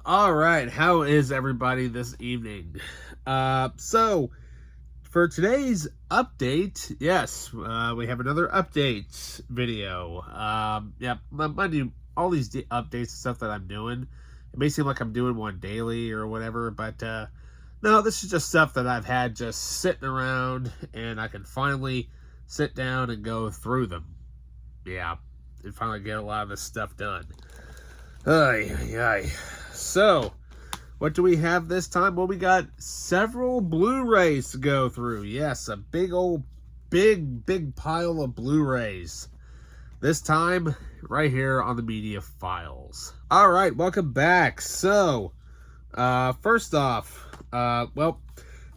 All right, how is everybody this evening? So for today's update, yes, we have another update video. Yep, mind you, all these updates and stuff that I'm doing, it may seem like I'm doing one daily or whatever, but no, this is just stuff that I've had just sitting around, and I can finally sit down and go through them. Yeah, and finally get a lot of this stuff done. Ay, ay, ay. So, what do we have this time? Well, we got several Blu-rays to go through. Yes, a big pile of Blu-rays. This time, right here on the Media Files. All right, welcome back. So, first off, well,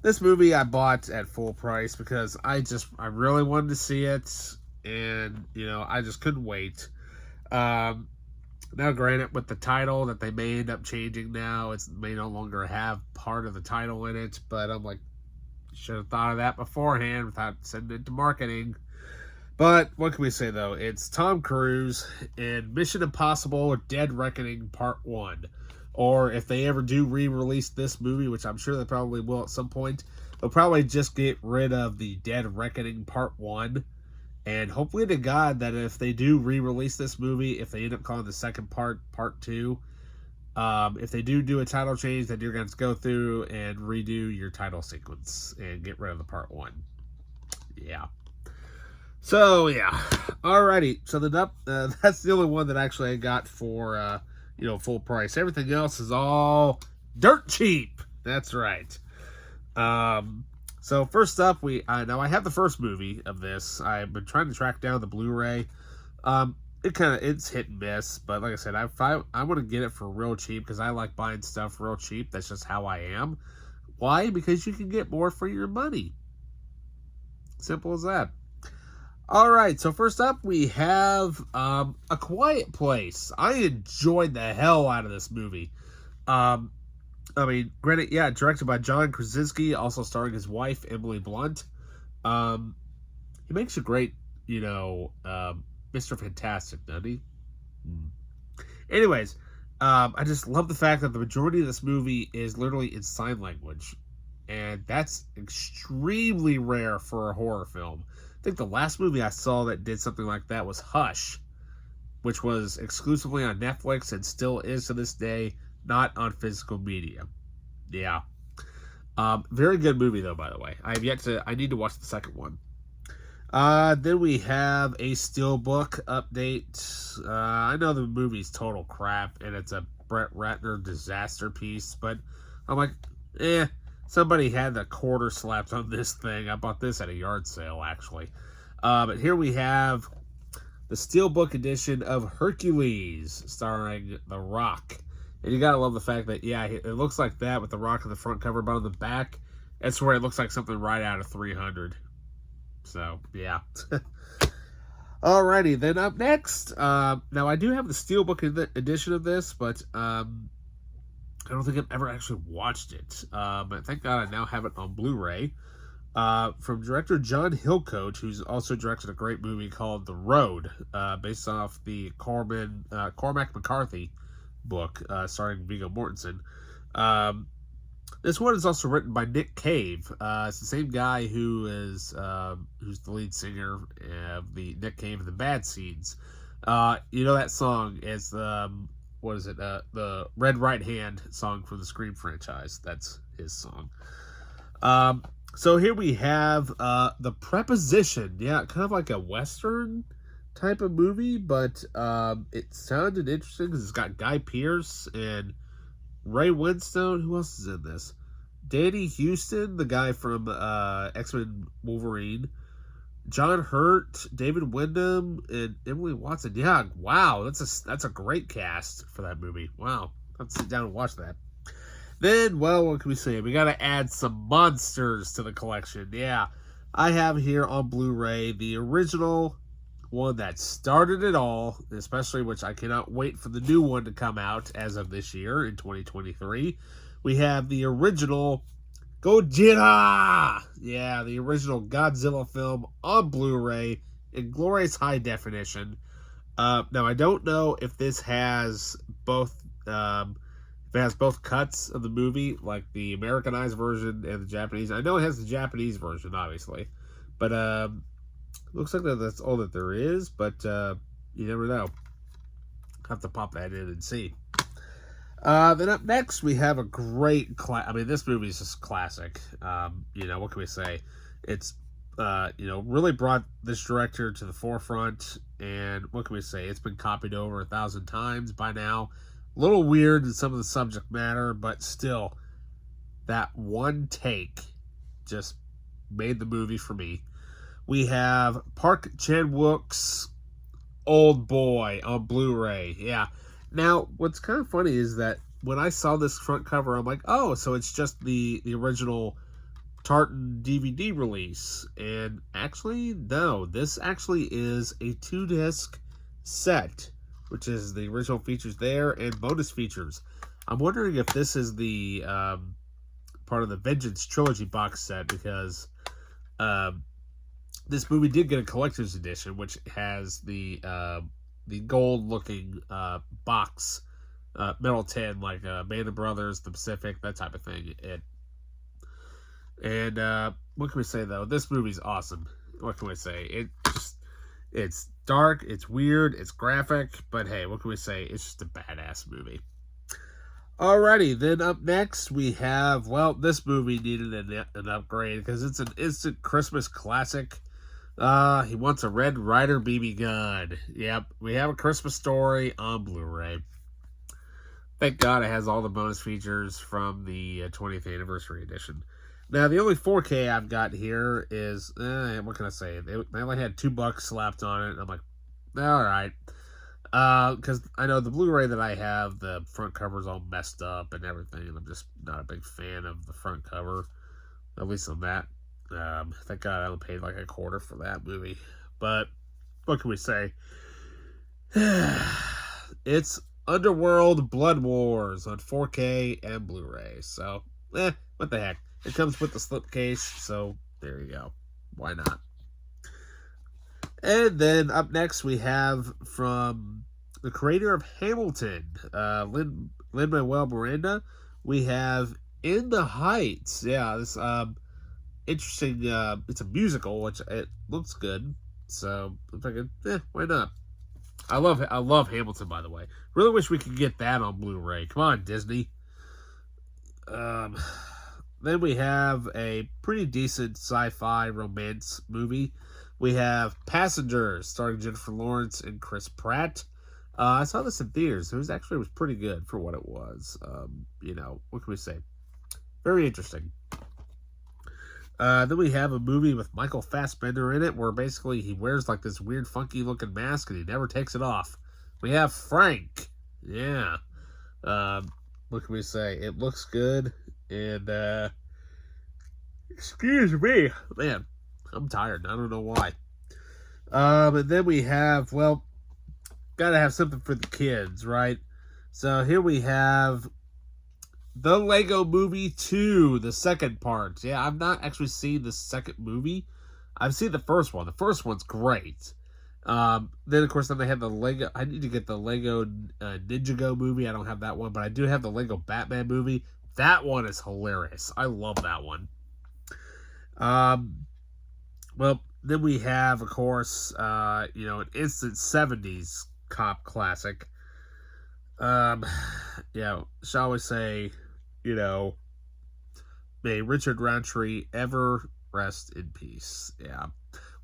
this movie I bought at full price because I really wanted to see it, and I just couldn't wait. Now, granted, with the title that they may end up changing now, it may no longer have part of the title in it, but I'm like, should have thought of that beforehand without sending it to marketing. But what can we say, though? It's Tom Cruise in Mission Impossible Dead Reckoning Part 1. Or if they ever do re-release this movie, which I'm sure they probably will at some point, they'll probably just get rid of the Dead Reckoning Part 1. And hopefully to God that if they do re-release this movie, if they end up calling the second part Part 2, if they do a title change, then you're going to go through and redo your title sequence and get rid of the Part 1. Yeah. So, yeah. Alrighty. So, that's the only one that actually I got for, full price. Everything else is all dirt cheap. That's right. So first up, now I have the first movie of this. I've been trying to track down the Blu-ray. It's hit and miss, but like I said, I want to get it for real cheap because I like buying stuff real cheap. That's just how I am. Why? Because you can get more for your money. Simple as that. All right, so first up we have A Quiet Place. I enjoyed the hell out of this movie. Granted, yeah, directed by John Krasinski, also starring his wife, Emily Blunt. He makes a great, Mr. Fantastic, doesn't he? Anyways, I just love the fact that the majority of this movie is literally in sign language. And that's extremely rare for a horror film. I think the last movie I saw that did something like that was Hush, which was exclusively on Netflix and still is to this day, not on physical media. Yeah. Very good movie, though, by the way. I need to watch the second one. Then we have a Steelbook update. I know the movie's total crap, and it's a Brett Ratner disaster piece, but I'm like, somebody had the quarter slapped on this thing. I bought this at a yard sale, actually. But here we have the Steelbook edition of Hercules, starring The Rock. And you gotta love the fact that, yeah, it looks like that with The Rock on the front cover, but on the back, that's where it looks like something right out of 300. So, yeah. Alrighty, then up next, now I do have the Steelbook edition of this, but I don't think I've ever actually watched it. But thank God I now have it on Blu-ray. From director John Hillcoat, who's also directed a great movie called The Road, based off the Cormac McCarthy book, starring Viggo Mortensen. This one is also written by Nick Cave. It's the same guy who's the lead singer of the Nick Cave and the Bad Seeds. That song is the Red Right Hand song from the Scream franchise. That's his song. So here we have The Preposition. Yeah, kind of like a Western type of movie, but it sounded interesting because it's got Guy Pearce and Ray Winstone. Who else is in this? Danny Houston, the guy from X-Men Wolverine. John Hurt, David Wyndham, and Emily Watson. Yeah, wow, that's a great cast for that movie. Wow, let's sit down and watch that. Then, well, what can we say? We got to add some monsters to the collection. Yeah, I have here on Blu-ray the original one that started it all, especially which I cannot wait for the new one to come out as of this year in 2023. We have the original Godzilla! Yeah, the original Godzilla film on Blu-ray in glorious high definition. Now, I don't know if this has both, if It has both cuts of the movie, like the Americanized version and the Japanese. I know it has the Japanese version, obviously, but looks like that's all that there is. But you never know. Have to pop that in and see. Then up next, we have a great I mean, this movie is just classic. What can we say? It's, really brought this director to the forefront. And what can we say? It's been copied over 1,000 times by now. A little weird in some of the subject matter, but still, that one take just made the movie for me. We have Park Chan-wook's Old Boy on Blu-ray. Yeah. Now, what's kind of funny is that when I saw this front cover, I'm like, oh, so it's just the original Tartan DVD release. And actually, no. This actually is a 2-disc set, which is the original features there and bonus features. I'm wondering if this is the part of the Vengeance Trilogy box set, because this movie did get a collector's edition, which has the gold-looking box, metal tin, like Band of Brothers, The Pacific, that type of thing. And what can we say, though? This movie's awesome. What can we say? It's dark, it's weird, it's graphic, but hey, what can we say? It's just a badass movie. Alrighty, then up next we have, well, this movie needed an upgrade because it's an instant Christmas classic. He wants a Red Ryder BB gun. Yep, we have A Christmas Story on Blu-ray. Thank God it has all the bonus features from the 20th anniversary edition. Now, the only 4K I've got here is, what can I say? They only had $2 slapped on it, and I'm like, alright. Because I know the Blu-ray that I have, the front cover's all messed up and everything, and I'm just not a big fan of the front cover, at least on that. Thank God I only paid like $0.25 for that movie. But what can we say? It's Underworld Blood Wars on 4K and Blu-ray. So, what the heck? It comes with the slipcase, so there you go. Why not? And then up next we have from the creator of Hamilton, Lin-Manuel Miranda, we have In the Heights. Yeah, this interesting. It's a musical, which it looks good. So I'm thinking, why not? I love Hamilton, by the way. Really wish we could get that on Blu-ray. Come on, Disney. Then we have a pretty decent sci-fi romance movie. We have Passengers, starring Jennifer Lawrence and Chris Pratt. I saw this in theaters. It was pretty good for what it was. What can we say? Very interesting. Then we have a movie with Michael Fassbender in it, where basically he wears like this weird, funky-looking mask and he never takes it off. We have Frank. Yeah. What can we say? It looks good, and excuse me, man, I'm tired. I don't know why. And then we have, well, gotta have something for the kids, right? So here we have The Lego Movie 2, the second part. Yeah, I've not actually seen the second movie. I've seen the first one. The first one's great. Then, of course, they have the Lego... I need to get the Lego Ninjago movie. I don't have that one, but I do have the Lego Batman movie. That one is hilarious. I love that one. Well, then we have, of course, an instant 70s cop classic. Shall we say, may Richard Roundtree ever rest in peace. Yeah.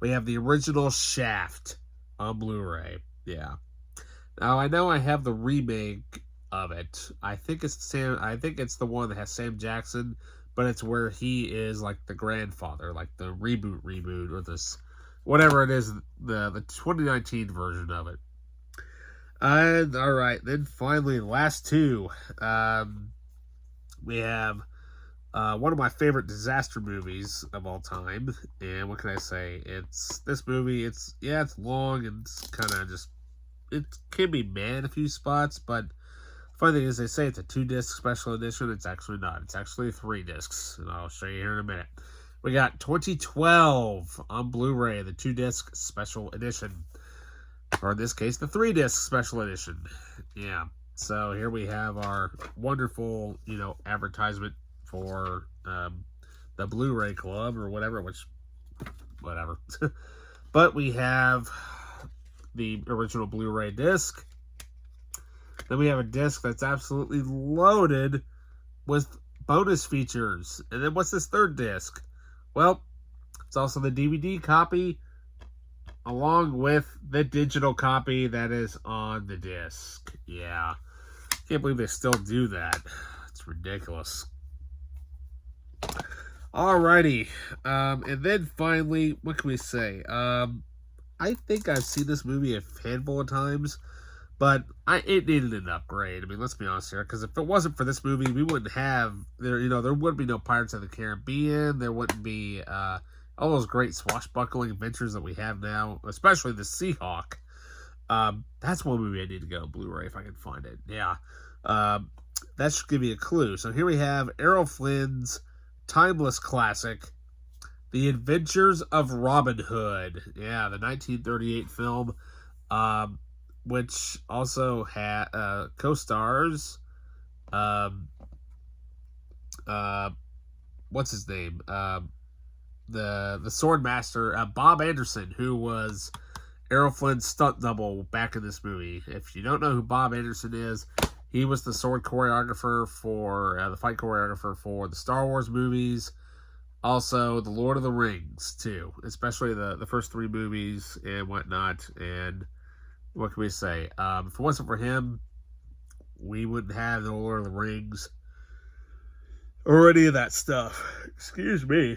We have the original Shaft on Blu-ray. Yeah. Now, I know I have the remake of it. I think it's the one that has Sam Jackson, but it's where he is like the grandfather, like the reboot, or this, whatever it is, the 2019 version of it. And all right, then finally, last two. We have one of my favorite disaster movies of all time, and what can I say? It's this movie. It's long and it's kind of just, it can be meh in a few spots, but the funny thing is they say it's a 2-disc special edition. It's actually not. It's actually 3 discs, and I'll show you here in a minute. We got 2012 on Blu-ray, the 2-disc special edition. Or in this case, the 3-disc special edition. Yeah. So here we have our wonderful, advertisement for the Blu-ray Club or whatever, whatever. But we have the original Blu-ray disc. Then we have a disc that's absolutely loaded with bonus features. And then what's this third disc? Well, it's also the DVD copy along with the digital copy that is on the disc. Yeah. Can't believe they still do that. It's ridiculous. Alrighty. And then finally, what can we say? I think I've seen this movie a handful of times, but it needed an upgrade. I mean, let's be honest here, because if it wasn't for this movie, we wouldn't have there wouldn't be no Pirates of the Caribbean. There wouldn't be all those great swashbuckling adventures that we have now, especially the Seahawk. That's one movie I need to go Blu-ray if I can find it. Yeah. That should give you a clue. So here we have Errol Flynn's timeless classic, The Adventures of Robin Hood. Yeah, the 1938 film, which also had co-stars what's his name? The sword master, Bob Anderson, who was Errol Flynn's stunt double back in this movie. If you don't know who Bob Anderson is, he was the sword choreographer for the fight choreographer for the Star Wars movies, also the Lord of the Rings too, especially the first three movies and whatnot. And what can we say? If it wasn't for him, we wouldn't have the Lord of the Rings or any of that stuff. Excuse me.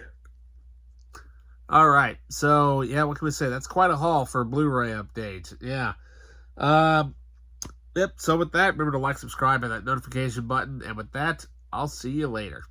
All right, so yeah, what can we say? That's quite a haul for a Blu-ray update. Yeah. Yep. So with that, remember to like, subscribe, and that notification button. And with that, I'll see you later.